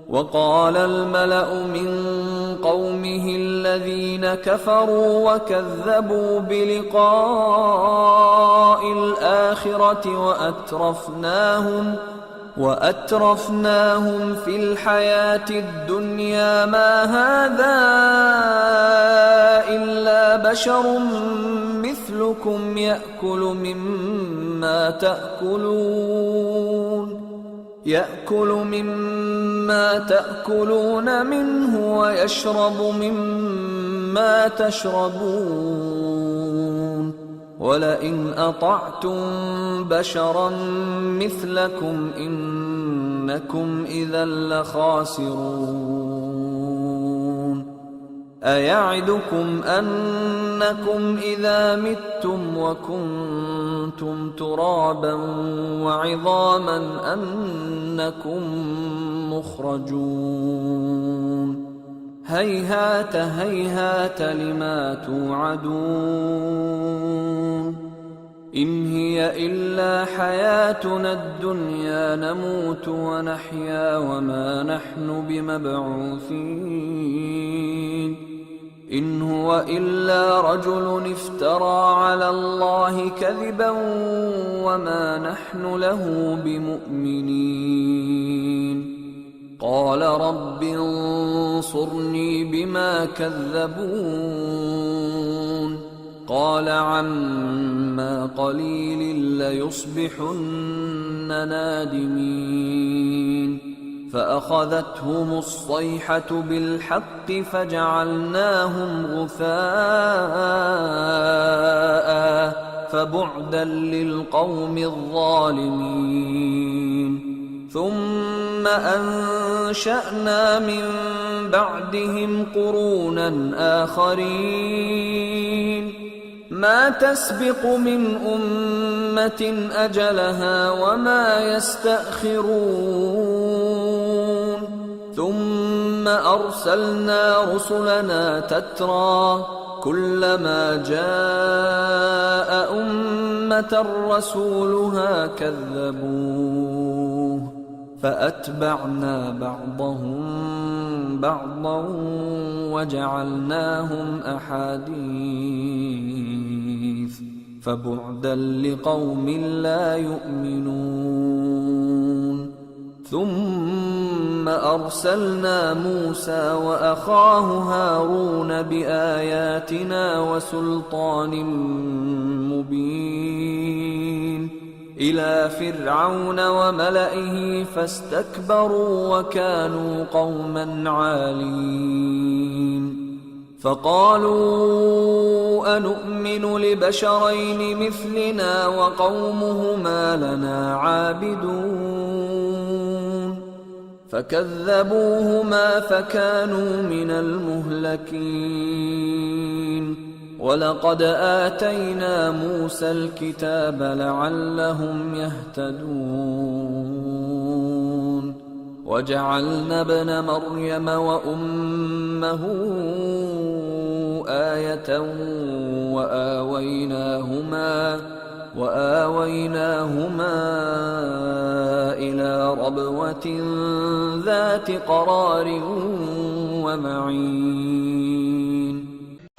وقال الملأ من قومه الذين كفروا وكذبوا بلقاء الآخرة وأترفناهم في الحياة الدنيا ما هذا إلا بشر مثلكم يأكل مما تأكلون منه ويشرب مما تشربون ولئن أطعتم بشرا مثلكم إنكم إذا لخاسرون أيعدكم أنكم إذا متم وكنتم ترابا وعظاما أنكم مخرجون هيهات هيهات لما توعدون إن هي إلا حياتنا الدنيا نموت ونحيا وما نحن بمبعوثين إن هو إلا رجل افترى على الله كذبا وما نحن له بمؤمنين قال رب انصرني بما كذبون قال عما قليل ليصبحن نادمين فأخذتهم الصيحة بالحق فجعلناهم غثاء فبعدا للقوم الظالمين ثم أنشأنا من بعدهم قرونا آخرين ما تسبق من أمة أجلها وما يستأخرون ثم أرسلنا رسلنا تترى كلما جاء أمة رسولها كذبوه فأتبعنا بعضهم بعضا وجعلناهم أحاديث فبعدا لقوم لا يؤمنون ثم أرسلنا موسى وأخاه هارون بآياتنا وسلطان مبين إلى فرعون وملئه فاستكبروا وكانوا قوما عالين فقالوا أنؤمن لبشرين مثلنا وقومهما لنا عابدون فكذبوهما فكانوا من المهلكين ولقد آتينا موسى الكتاب لعلهم يهتدون وجعلنا ابن مريم وأمه آية وآويناهما إلى ربوة ذات قرار ومعين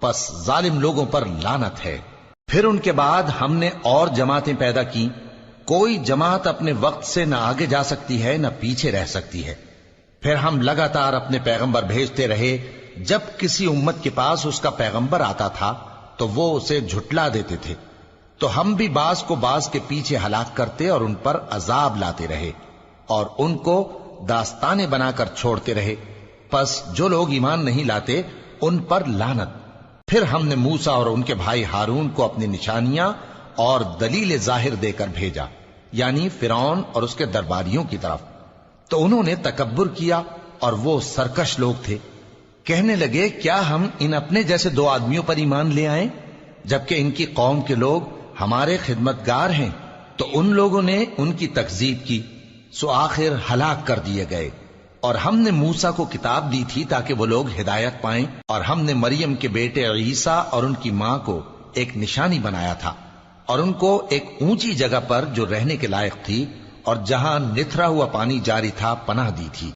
پس ظالم لوگوں پر لعنت ہے۔ پھر ان کے بعد ہم نے اور جماعتیں پیدا کی، کوئی جماعت اپنے وقت سے نہ آگے جا سکتی ہے نہ پیچھے رہ سکتی ہے۔ پھر ہم لگاتار اپنے پیغمبر بھیجتے رہے، جب کسی امت کے پاس اس کا پیغمبر آتا تھا تو وہ اسے جھٹلا دیتے تھے، تو ہم بھی بعض کو بعض کے پیچھے ہلاک کرتے اور ان پر عذاب لاتے رہے اور ان کو داستانے بنا کر چھوڑتے رہے۔ پس جو لوگ ایمان نہیں لاتے ان پر لعنت۔ پھر ہم نے موسیٰ اور ان کے بھائی ہارون کو اپنی نشانیاں اور دلیل ظاہر دے کر بھیجا، یعنی فرعون اور اس کے درباریوں کی طرف، تو انہوں نے تکبر کیا اور وہ سرکش لوگ تھے۔ کہنے لگے کیا ہم ان اپنے جیسے دو آدمیوں پر ایمان لے آئیں جبکہ ان کی قوم کے لوگ ہمارے خدمتگار ہیں؟ تو ان لوگوں نے ان کی تکذیب کی، سو آخر ہلاک کر دیے گئے۔ اور ہم نے موسیٰ کو کتاب دی تھی تاکہ وہ لوگ ہدایت پائیں، اور ہم نے مریم کے بیٹے عیسیٰ اور ان کی ماں کو ایک نشانی بنایا تھا اور ان کو ایک اونچی جگہ پر جو رہنے کے لائق تھی اور جہاں نتھرا ہوا پانی جاری تھا پناہ دی تھی۔